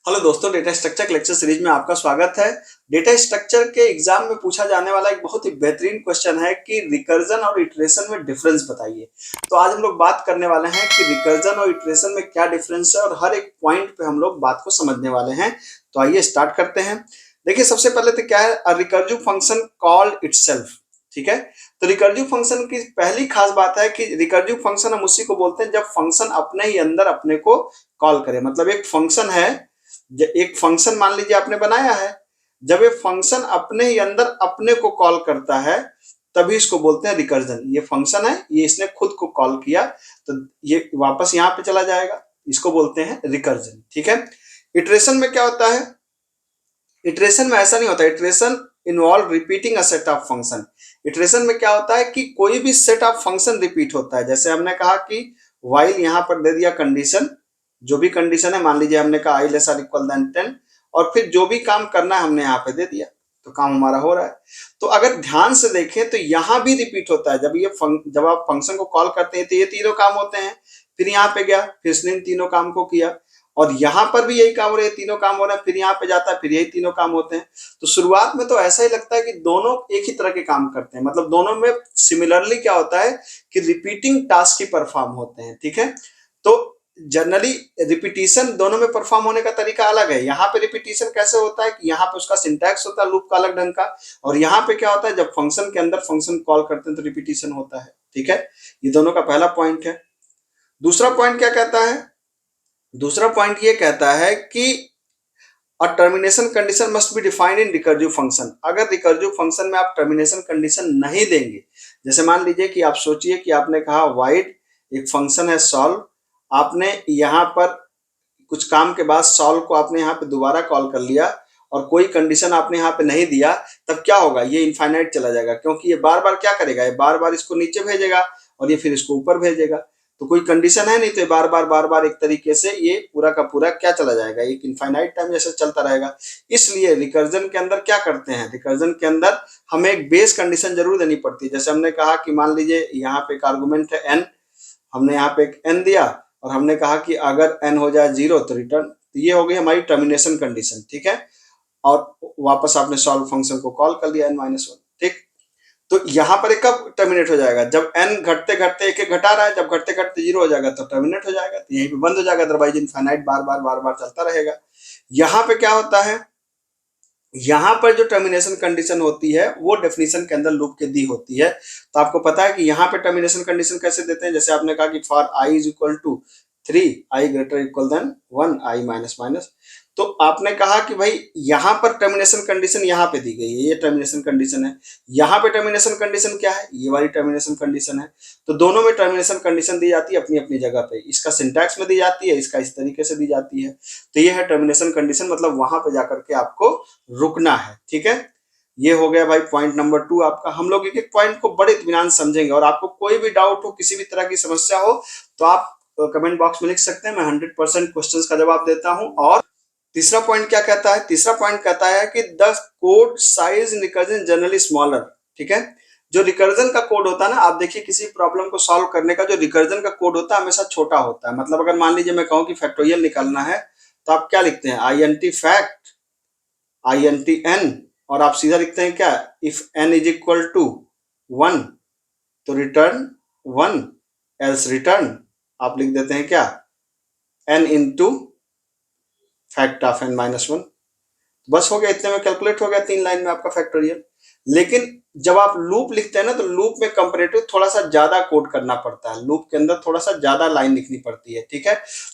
Hello दोस्तों, data structure lecture series में आपका स्वागत है। डेटा स्ट्रक्चर के एग्जाम में पूछा जाने वाला एक बहुत ही बेहतरीन क्वेश्चन है कि रिकर्जन और इटरेशन में डिफरेंस बताइए। तो आज हम लोग बात करने वाले हैं कि रिकर्जन और इटरेशन में क्या डिफरेंस है और हर एक पॉइंट पे हम लोग बात को समझने वाले हैं। तो आइए स्टार्ट करते हैं। देखिए, सबसे पहले तो क्या है, अ रिकर्सिव फंक्शन कॉल इटसेल्फ। ठीक है, तो रिकर्सिव फंक्शन की पहली खास बात है कि रिकर्सिव फंक्शन हम उसी को बोलते हैं जब फंक्शन अपने ही अंदर अपने को कॉल करे। मतलब एक फंक्शन है, एक फंक्शन मान लीजिए आपने बनाया है, जब ये फंक्शन अपने ही अंदर अपने को कॉल करता है तभी इसको बोलते हैं रिकर्जन। ये फंक्शन है, ये इसने खुद को कॉल किया तो ये वापस यहाँ पे चला जाएगा, इसको बोलते हैं रिकर्जन। ठीक है, इटरेशन में क्या होता है, इटरेशन में ऐसा नहीं होता। Iteration involve repeating a set of function. Iteration में क्या होता है कि कोई भी सेट ऑफ फंक्शन रिपीट होता है। जैसे हमने कहा कि व्हाइल यहाँ पर दे दिया कंडीशन, जो भी कंडीशन है, मान लीजिए हमने कहा आई लेस आर इक्वल देन 10, और फिर जो भी काम करना है हमने यहाँ पे दे दिया, तो काम हमारा हो रहा है। तो अगर ध्यान से देखें तो यहाँ भी रिपीट होता है। जब आप फंक्शन को कॉल करते हैं तो ये तीनों काम होते हैं, फिर यहाँ पे गया, फिर इसने इन तीनों काम को किया, और यहाँ पर भी यही काम हो रहे हैं, तीनों काम हो रहे हैं, फिर यहाँ पे जाता है, फिर यही तीनों काम होते हैं। तो शुरुआत में तो ऐसा ही लगता है कि दोनों एक ही तरह के काम करते हैं, मतलब दोनों में सिमिलरली क्या होता है कि रिपीटिंग टास्क ही परफॉर्म होते हैं। ठीक है, तो जनरली रिपीटिशन दोनों में परफॉर्म होने का तरीका अलग है। यहाँ पे रिपीटिशन कैसे होता है कि यहाँ पे उसका सिंटैक्स होता है लूप का अलग ढंग का, और यहाँ पे क्या होता है जब फंक्शन के अंदर फंक्शन कॉल करते हैं तो रिपीटिशन होता है। ठीक है, ये दोनों का पहला पॉइंट है। दूसरा पॉइंट क्या कहता है, दूसरा पॉइंट ये कहता है कि a termination condition must be defined in recursive function. अगर रिकर्सिव फंक्शन में आप टर्मिनेशन कंडीशन नहीं देंगे, जैसे मान लीजिए कि आप सोचिए कि आपने कहा वाइड एक फंक्शन है सॉल्व, आपने यहाँ पर कुछ काम के बाद सॉल्व को आपने यहाँ पे दोबारा कॉल कर लिया और कोई कंडीशन आपने यहाँ पे नहीं दिया, तब क्या होगा, ये इनफाइनाइट चला जाएगा, क्योंकि ये बार बार क्या करेगा, ये बार बार इसको नीचे भेजेगा और ये फिर इसको ऊपर भेजेगा। तो कोई कंडीशन है नहीं, तो बार बार एक तरीके से ये पूरा का पूरा क्या चला जाएगा, एक इनफाइनाइट टाइम जैसे चलता रहेगा। इसलिए रिकर्जन के अंदर क्या करते हैं, रिकर्जन के अंदर हमें एक बेस कंडीशन जरूर देनी पड़ती है। जैसे हमने कहा कि मान लीजिए यहाँ पे एक आर्गुमेंट है एन, हमने यहाँ पे एक एन दिया और हमने कहा कि अगर एन हो जाए 0 तो रिटर्न, तो ये हो गई हमारी टर्मिनेशन कंडीशन। ठीक है, और वापस आपने सॉल्व फंक्शन को कॉल कर दिया n-1। ठीक, तो यहाँ पर एक कब टर्मिनेट हो जाएगा, जब n घटते घटते एक एक घटा रहा है, जब घटते घटते 0 हो जाएगा तो टर्मिनेट हो जाएगा, तो यहीं पे बंद हो जाएगा, अदरवाइज इनफाइनाइट बार बार चलता रहेगा। यहाँ पे क्या होता है, यहाँ पर जो टर्मिनेशन कंडीशन होती है वो डेफिनेशन के अंदर लूप के दी होती है। तो आपको पता है कि यहाँ पे टर्मिनेशन कंडीशन कैसे देते हैं, जैसे आपने कहा कि for I is equal to 3, I greater equal than 1, I minus minus. तो आपने कहा कि भाई यहाँ पर टर्मिनेशन कंडीशन यहाँ पे दी गई है, ये टर्मिनेशन कंडीशन है। यहाँ पे टर्मिनेशन कंडीशन क्या है, ये वाली टर्मिनेशन कंडीशन है। तो दोनों में टर्मिनेशन कंडीशन दी जाती है अपनी अपनी जगह पे, इसका सिंटैक्स में दी जाती है, इसका इस तरीके से दी जाती है। तो ये है टर्मिनेशन कंडीशन, मतलब वहां पे जाकर के आपको रुकना है। ठीक है, ये हो गया भाई पॉइंट नंबर 2 आपका। हम लोग एक एक पॉइंट को बड़े इत्मीनान समझेंगे, और आपको कोई भी डाउट हो, किसी भी तरह की समस्या हो तो आप कमेंट बॉक्स में लिख सकते हैं, मैं 100% क्वेश्चंस का जवाब देता हूं। और तीसरा पॉइंट क्या कहता है, तीसरा पॉइंट कहता है कि the code size in recursion generally smaller. ठीक है, जो रिकर्जन का कोड होता है ना, आप देखिए किसी प्रॉब्लम को सॉल्व करने का जो रिकर्जन का कोड होता है हमेशा छोटा होता है। मतलब अगर मान लीजिए मैं कहूं कि फैक्टोरियल निकालना है, तो आप क्या लिखते हैं, I N T fact, I N T N, और आप सीधा लिखते हैं क्या, if N is equal to 1 तो रिटर्न 1, एल्स रिटर्न आप लिख देते हैं क्या, N into fact of N minus 1। बस हो गया, इतने में कैलकुलेट हो गया 3 लाइन में आपका फैक्टोरियल। लेकिन जब आप लूप लिखते हैं ना, तो लूप में कंपैरेटिव थोड़ा सा ज्यादा कोड करना पड़ता है, लूप के अंदर थोड़ा सा ज्यादा लाइन लिखनी पड़ती है। ठीक है,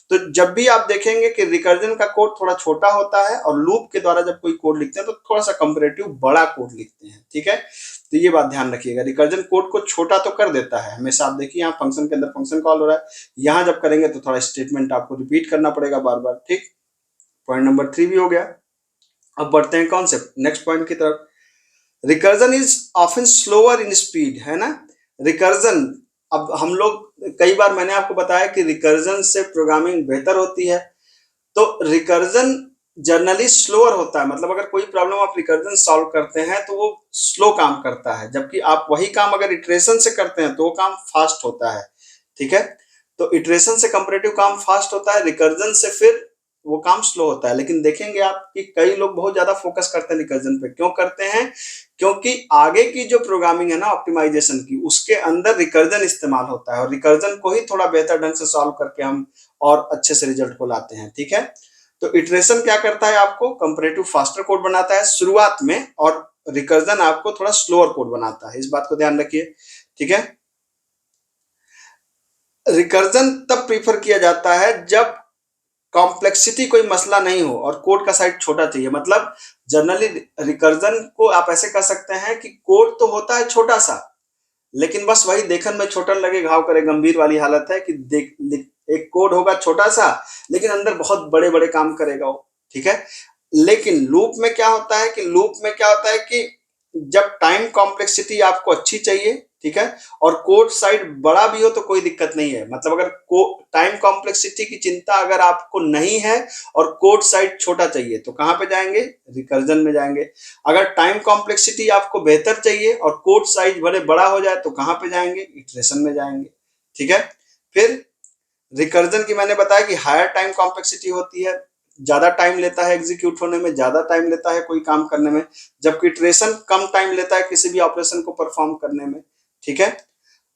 तो जब भी आप देखेंगे कि रिकर्जन का कोड थोड़ा छोटा होता है और लूप के द्वारा जब कोई कोड लिखते हैं तो थोड़ा सा कंपैरेटिव बड़ा कोड लिखते हैं। ठीक है, तो ये बात ध्यान रखिएगा, रिकर्जन कोड को छोटा तो कर देता है हमेशा। आप देखिए यहाँ फंक्शन के अंदर फंक्शन कॉल हो रहा है, यहाँ जब करेंगे तो थोड़ा स्टेटमेंट आपको रिपीट करना पड़ेगा बार बार। ठीक, पॉइंट नंबर 3 भी हो गया। अब बढ़ते हैं कॉन्सेप्ट नेक्स्ट पॉइंट की तरफ। Recursion is often slower in speed, है ना। रिकर्जन, अब हम लोग कई बार मैंने आपको बताया कि रिकर्जन से प्रोग्रामिंग बेहतर होती है। तो रिकर्जन जनरली स्लोअर होता है, मतलब अगर कोई प्रॉब्लम आप रिकर्जन सॉल्व करते हैं तो वो स्लो काम करता है, जबकि आप वही काम अगर इटरेशन से करते हैं तो वो काम फास्ट होता है। ठीक है, तो इटरेशन से कंपैरेटिव काम फास्ट होता है, रिकर्जन से फिर वो काम स्लो होता है। लेकिन देखेंगे आप कि कई लोग बहुत ज्यादा फोकस करते हैं रिकर्जन पे। क्यों करते हैं? क्योंकि आगे की जो प्रोग्रामिंग है ना ऑप्टिमाइजेशन की, उसके अंदर रिकर्जन इस्तेमाल होता है और रिकर्जन को ही थोड़ा बेहतर ढंग से सॉल्व करके हम और अच्छे से रिजल्ट को लाते हैं। ठीक है, तो इटरेशन क्या करता है? आपको कंपैरेटिव फास्टर कोड बनाता है शुरुआत में, और रिकर्जन आपको थोड़ा स्लोअर कोड बनाता है। इस बात को ध्यान रखिए। ठीक है, रिकर्जन तब प्रीफर किया जाता है जब कॉम्प्लेक्सिटी कोई मसला नहीं हो और कोड का साइज छोटा चाहिए। मतलब जनरली रिकर्जन को आप ऐसे कर सकते हैं कि कोड तो होता है छोटा सा, लेकिन बस वही देखन में छोटा लगे घाव करे गंभीर वाली हालत है कि एक कोड होगा छोटा सा, लेकिन अंदर बहुत बड़े बड़े काम करेगा वो। ठीक है, लेकिन लूप में क्या होता है कि जब टाइम कॉम्प्लेक्सिटी आपको अच्छी चाहिए, ठीक है, और कोड साइज बड़ा भी हो तो कोई दिक्कत नहीं है। मतलब अगर टाइम कॉम्प्लेक्सिटी की चिंता अगर आपको नहीं है और कोड साइज छोटा चाहिए तो कहां पे जाएंगे? रिकर्जन में जाएंगे। अगर टाइम कॉम्प्लेक्सिटी आपको बेहतर चाहिए और कोड साइज बड़े बड़ा हो जाए तो कहां पे जाएंगे? इटरेशन में जाएंगे। ठीक है, फिर रिकर्जन की मैंने बताया कि हायर टाइम कॉम्प्लेक्सिटी होती है, ज्यादा टाइम लेता है एग्जीक्यूट होने में, ज्यादा टाइम लेता है कोई काम करने में, जबकि इटरेशन कम टाइम लेता है किसी भी ऑपरेशन को परफॉर्म करने में। ठीक है,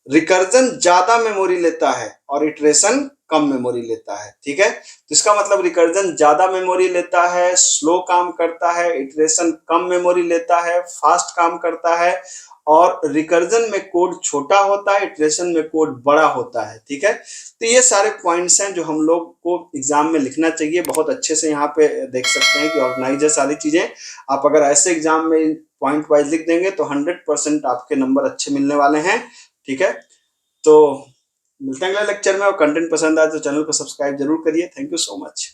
रिकर्जन ज्यादा मेमोरी लेता है और इटरेशन कम मेमोरी लेता है। ठीक है, तो इसका मतलब रिकर्जन ज्यादा मेमोरी लेता है, स्लो काम करता है, इटरेशन कम मेमोरी लेता है, फास्ट काम करता है, और रिकर्जन में कोड छोटा होता है, इटरेशन में कोड बड़ा होता है। ठीक है, तो ये सारे पॉइंट्स हैं जो हम लोग को एग्जाम में लिखना चाहिए। बहुत अच्छे से यहाँ पे देख सकते हैं कि ऑर्गेनाइज है सारी चीजें। आप अगर ऐसे एग्जाम में पॉइंट वाइज लिख देंगे तो 100% आपके नंबर अच्छे मिलने वाले हैं। ठीक है, तो मिलते हैं अगले लेक्चर में। और कंटेंट पसंद आए तो चैनल को सब्सक्राइब जरूर करिए। Thank you so much.